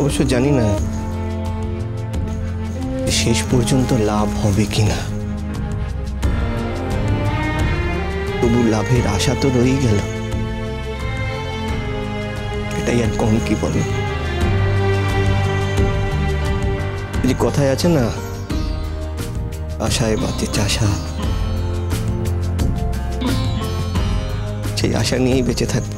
অবশ্য জানি না শেষ পর্যন্ত লাভ হবে কিনা, তবু লাভের আশা তো রয়ে গেল। এটাই আর কম কি বলো। যে কথায় আছে না, আশায় বাঁচে চাষা, সেই আশা নিয়েই বেঁচে থাকবো।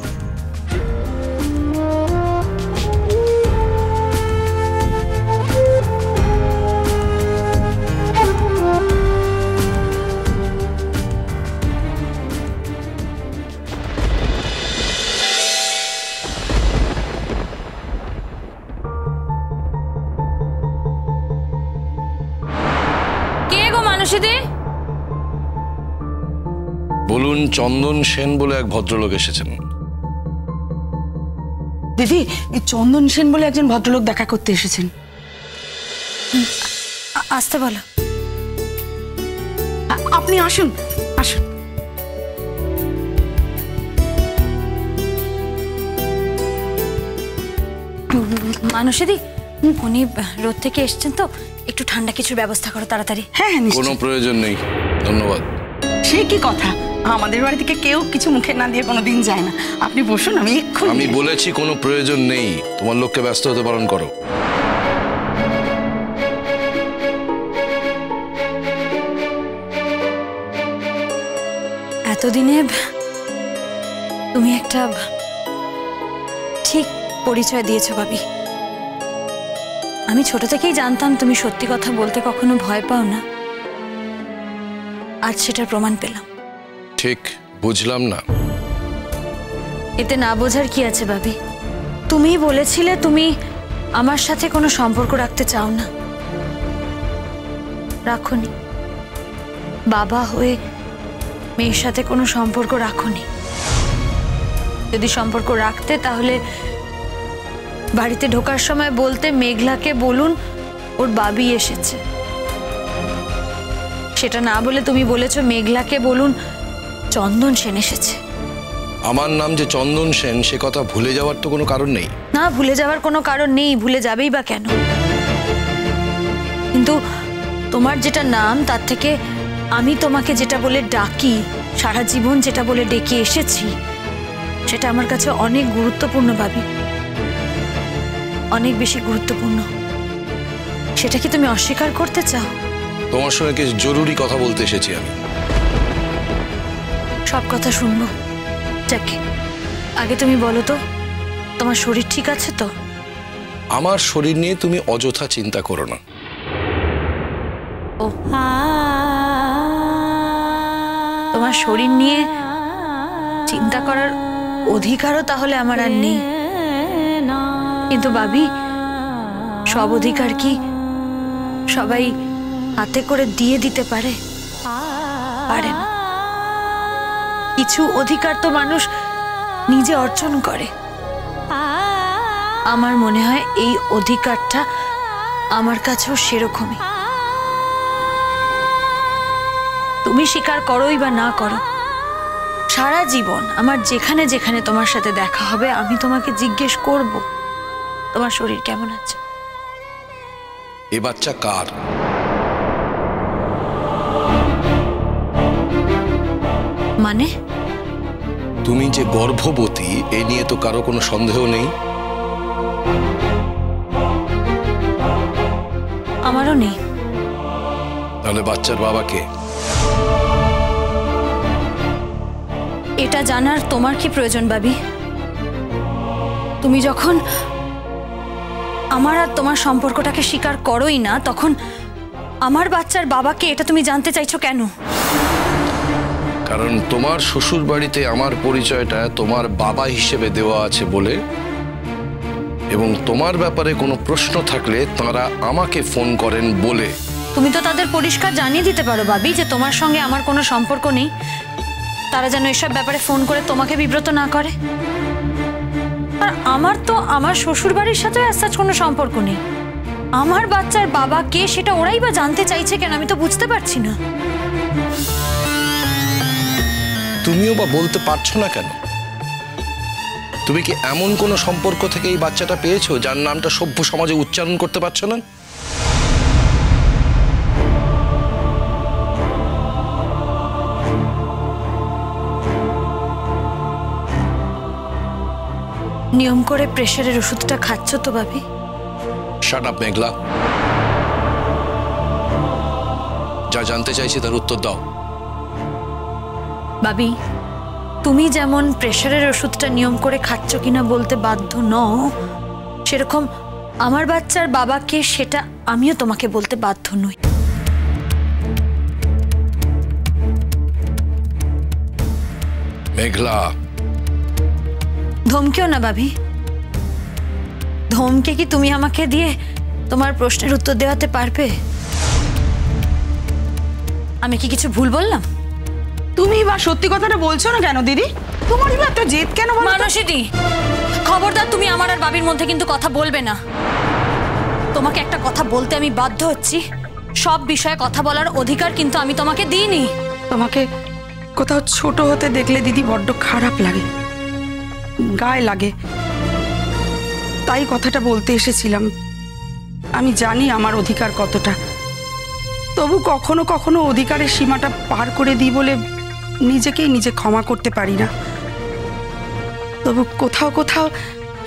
বলুন, চন্দন সেন বলে এক ভদ্রলোক এসেছেন। দিদি, চন্দন সেন বলে একজন ভদ্রলোক দেখা করতে এসেছেন। আসতে বলো। আপনি আসুন আসুন। মানুষেদি, উনি রোদ থেকে এসছেন তো, একটু ঠান্ডা কিছুর ব্যবস্থা করো তাড়াতাড়ি। হ্যাঁ হ্যাঁ, কোনো প্রয়োজন নেই, ধন্যবাদ। সে কি কথা, আমাদের বাড়ি থেকে কেউ কিছু মুখে না দিয়ে কোনোদিন যায় না। আপনি বসুন, আমি এক্ষুনি। আমি বলেছি কোনো প্রয়োজন নেই, তোমার লোককে ব্যস্ত হতে পালন করো। এতদিনে তুমি একটা ঠিক পরিচয় দিয়েছো ভাবি। আমি ছোট থেকেই জানতাম তুমি সত্যি কথা বলতে কখনো ভয় পাও না, আজ সেটার প্রমাণ পেলাম। ঠিক বুঝলাম না। এতে না বোঝার কি আছে ভাবি? তুমি বলেছিলে তুমি আমার সাথে কোনো সম্পর্ক রাখতে চাও না, রাখোনি। বাবা হয়ে মেয়ের সাথে কোনো সম্পর্ক রাখোনি। যদি সম্পর্ক রাখতে তাহলে বাড়িতে ঢোকার সময় বলতে মেঘলাকে বলুন ওর বাবি এসেছে। সেটা না বলে তুমি বলেছো মেঘলাকে বলুন চন্দন সেন এসেছে। আমার নাম যে চন্দন সেন সে কথা ভুলে যাওয়ার তো কোনো কারণ নেই। না, ভুলে যাওয়ার কোনো কারণ নেই, ভুলে যাবেই বা কেন? কিন্তু তোমার যেটা নাম তার থেকে আমি তোমাকে যেটা বলে ডাকি, সারা জীবন যেটা বলে ডেকে এসেছি, সেটা আমার কাছে অনেক গুরুত্বপূর্ণ ভাবি, অনেক বেশি গুরুত্বপূর্ণ। সেটা কি তুমি অস্বীকার করতে চাও? তোমার সঙ্গে কিছু জরুরি কথা বলতে এসেছি আমি। সব কথা শুনবো, যাকে আগে তুমি বলো তো, তোমার শরীর ঠিক আছে তো? আমার শরীর নিয়ে তুমি অযথা চিন্তা করো না। ও, তোমার শরীর নিয়ে চিন্তা করার অধিকারও তাহলে আমার আর নেই। কিন্তু ভাবি, সব অধিকার কি সবাই হাতে করে দিয়ে দিতে পারে? পারে না। কিছু অধিকার তো মানুষ নিজে অর্জন করে। আমার মনে হয় এই অধিকারটা আমার কাছেও সেরকমই। তুমি স্বীকার করোই বা না করো, সারা জীবন আমার যেখানে যেখানে তোমার সাথে দেখা হবে আমি তোমাকে জিজ্ঞেস করব তোমার শরীর কেমন আছে। এ বাচ্চা কার? মানে? তুমি যে গর্ভবতী এ নিয়ে তো কারো কোনো সন্দেহ নেই। আমারও নেই। তাহলে বাচ্চার বাবাকে? এটা জানার তোমার কি প্রয়োজন ভাবি? তুমি যখন আমার আর তোমার সম্পর্কটাকে স্বীকার করোই না, তখন আমার বাচ্চার বাবাকে এটা তুমি জানতে চাইছো কেন? কারণ তোমার শ্বশুর বাড়িতে আমার পরিচয়টা তোমার বাবা হিসেবে দেওয়া আছে বলে, এবং তোমার ব্যাপারে কোনো প্রশ্ন থাকলে তারা আমাকে ফোন করেন বলে। তুমি তো তাদের পরিষ্কার জানিয়ে দিতে পারো ভাবি যে তোমার সঙ্গে আমার কোনো সম্পর্ক নেই, তারা যেন এসব ব্যাপারে ফোন করে তোমাকে বিব্রত না করে। আর আমার তো আমার শ্বশুর বাড়ির সাথে আজ কোনো সম্পর্ক নেই। আমার বাচ্চার বাবা কে সেটা ওরাই বা জানতে চাইছে কেন, আমি তো বুঝতে পারছি না। তুমিও বা বলতে পারছো না কেন? তুমি কি এমন কোনো সম্পর্ক থেকে এই বাচ্চাটা পেয়েছো যার নামটা সভ্য সমাজে উচ্চারণ করতে পারছো না? নিয়ম করে প্রেশারের ওষুধটা খাচ্ছ তো ভাবি? শাট আপ মেঘলা, যা জানতে চাইছি তার উত্তর দাও। ভাবি, তুমি যেমন প্রেশারের ওষুধটা নিয়ম করে খাচ্ছ কিনা বলতে বাধ্য নও, সেরকম আমার বাচ্চার বাবাকে সেটা আমিও তোমাকে বলতে বাধ্য নই। মেঘলা, ধমকেও না ভাবি। ধমকে কি তুমি আমাকে দিয়ে তোমার প্রশ্নের উত্তর দেওয়াতে পারবে? আমি কি কিছু ভুল বললাম? তুমি বা সত্যি কথাটা বলছো না কেন দিদি? তোমারই বা এত জেদ কেন? মানসীদি, খবরদার তুমি আমার আর বাবির মধ্যে কিন্তু কথা বলবে না। তোমাকে একটা কথা বলতে আমি বাধ্য হচ্ছি, সব বিষয়ে কথা বলার অধিকার কিন্তু আমি তোমাকে দিইনি। তোমাকে কোথাও ছোট হতে দেখলে দিদি বড্ড খারাপ লাগে, গায়ে লাগে, তাই কথাটা বলতে এসেছিলাম। আমি জানি আমার অধিকার কতটা, তবু কখনো কখনো অধিকারের সীমাটা পার করে দিই বলে নিজেকেই নিজে ক্ষমা করতে পারি না। তবু কোথাও কোথাও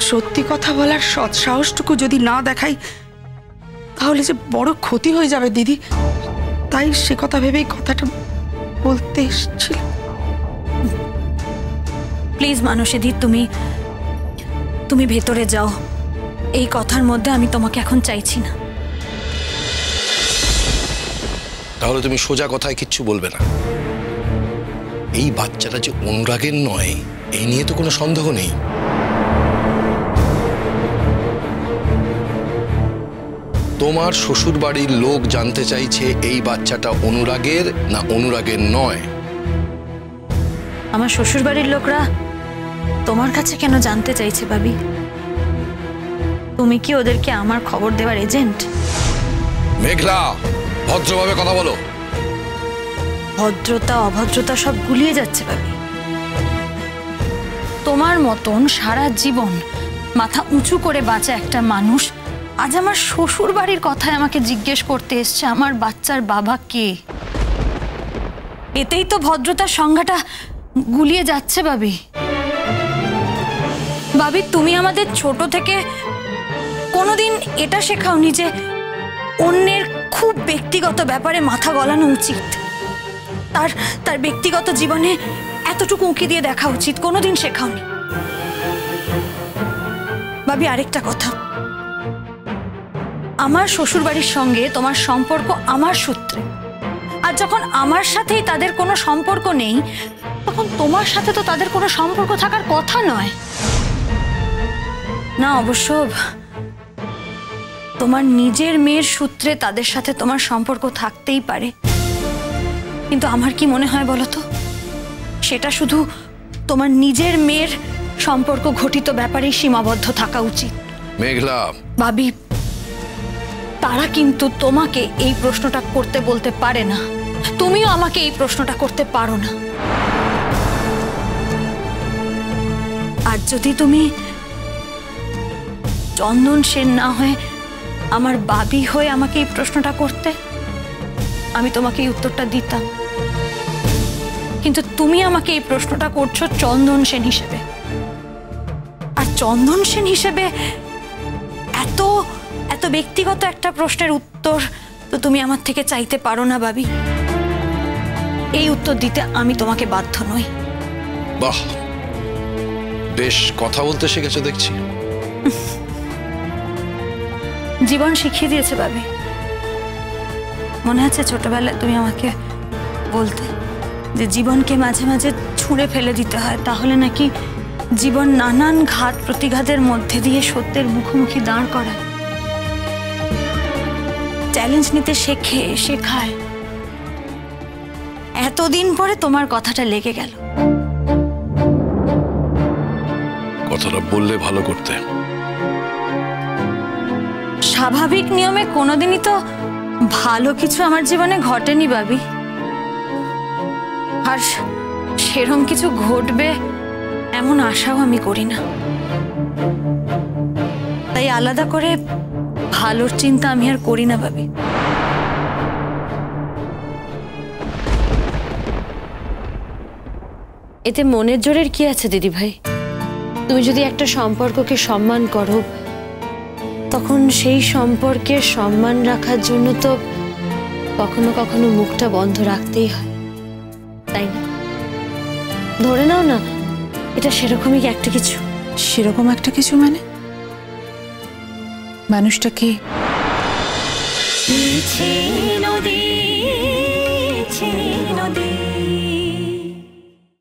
সত্যি কথা বলার সৎসাহসটুকু যদি না দেখাই তাহলে যে বড় ক্ষতি হয়ে যাবে দিদি, তাই সে কথা ভেবেই কথাটা বলতে এসেছিল। প্লিজ মানসীদি, তুমি ভেতরে যাও। এই কথার মধ্যে আমি তোমাকে এখন চাইছি না। তাহলে তুমি সোজা কথায় কিচ্ছু বলবে না? এই বাচ্চাটা যে অনুরাগের নয়, এই নিয়ে তো কোনো সন্দেহ নেই। তোমার শ্বশুর বাড়ির লোক জানতে চাইছে এই বাচ্চাটা অনুরাগের না অনুরাগের নয়। আমার শ্বশুর বাড়ির লোকরা তোমার কাছে কেন জানতে চাইছে ভাবি? তুমি কি ওদেরকে আমার খবর দেওয়ার এজেন্ট? মেঘলা, ভদ্রভাবে কথা বলো। ভদ্রতা অভদ্রতা সব গুলিয়ে যাচ্ছে ভাবি। তোমার মতন সারা জীবন মাথা উঁচু করে বাঁচা একটা মানুষ আজ আমার শ্বশুর বাড়ির কথায় আমাকে জিজ্ঞেস করতে এসছে আমার বাচ্চার বাবা কে। এতেই তো ভদ্রতার সংজ্ঞাটা গুলিয়ে যাচ্ছে ভাবি। ভাবি, তুমি আমাদের ছোট থেকে কোনোদিন এটা শেখাওনি যে অন্যের খুব ব্যক্তিগত ব্যাপারে মাথা গলানো উচিত, তার ব্যক্তিগত জীবনে এতটুকু উঁকি দিয়ে দেখা উচিত, কোনোদিন শেখাওনি ভাবি। আরেকটা কথা, আমার শ্বশুরবাড়ির সঙ্গে তোমার সম্পর্ক আমার সূত্রে, আর যখন আমার সাথেই তাদের কোনো সম্পর্ক নেই তখন তোমার সাথে তো তাদের কোনো সম্পর্ক থাকার কথা নয় না। অবশ্য তোমার নিজের মেয়ের সূত্রে তাদের সাথে তোমার সম্পর্ক থাকতেই পারে, কিন্তু আমার কি মনে হয় বলো তো, সেটা শুধু তোমার নিজের মেয়ের সম্পর্ক ঘটিত ব্যাপারেই সীমাবদ্ধ থাকা উচিত। মেঘলা ভাবি, তারা কিন্তু তোমাকে এই প্রশ্নটা করতে বলতে পারে না, তুমিও আমাকে এই প্রশ্নটা করতে পারো না। আর যদি তুমি চন্দন সেন না হয়ে আমার বাবি হয়ে আমাকে এই প্রশ্নটা করতে, আমি তোমাকে এই উত্তরটা দিতাম। কিন্তু তুমি আমাকে এই প্রশ্নটা করছো চন্দন সেন হিসেবে, আর চন্দন সেন হিসেবে এত এত ব্যক্তিগত একটা প্রশ্নের উত্তর তো তুমি আমার থেকে চাইতে পারো না ভাবি। এই উত্তর দিতে আমি তোমাকে বাধ্য নই। বাহ, বেশ কথা বলতে শিখেছো দেখছি। জীবন শিখিয়ে দিয়েছে ভাবি। মনে আছে ছোটবেলায় তুমি আমাকে বলতে যে জীবনকে মাঝে মাঝে ছুঁড়ে ফেলে দিতে হয়, তাহলে নাকি জীবন নানান ঘাত প্রতিঘাতের মধ্যে দিয়ে সত্যের মুখোমুখি দাঁড় করায়, চ্যালেঞ্জ নিতে শেখায়। এতদিন পরে তোমার কথাটা লেগে গেল। কথাটা বললে ভালো করতে। স্বাভাবিক নিয়মে কোনোদিনই তো ভালো কিছু আমার জীবনে ঘটেনি ভাবি, আর সেরকম কিছু ঘটবে এমন আশাও আমি করি না। তাই আলাদা করে ভালোর চিন্তা আমি আর করি না ভাবি। এতে মনের জোরের কি আছে দিদি ভাই? তুমি যদি একটা সম্পর্ককে সম্মান করো, তখন সেই সম্পর্কের সম্মান রাখার জন্য তো কখনো কখনো মুখটা বন্ধ রাখতেই হয়, তাই না? ধরে নাও না, এটা সেরকমই একটা কিছু। সেরকম একটা কিছু মানে? মানুষটা কে? নদী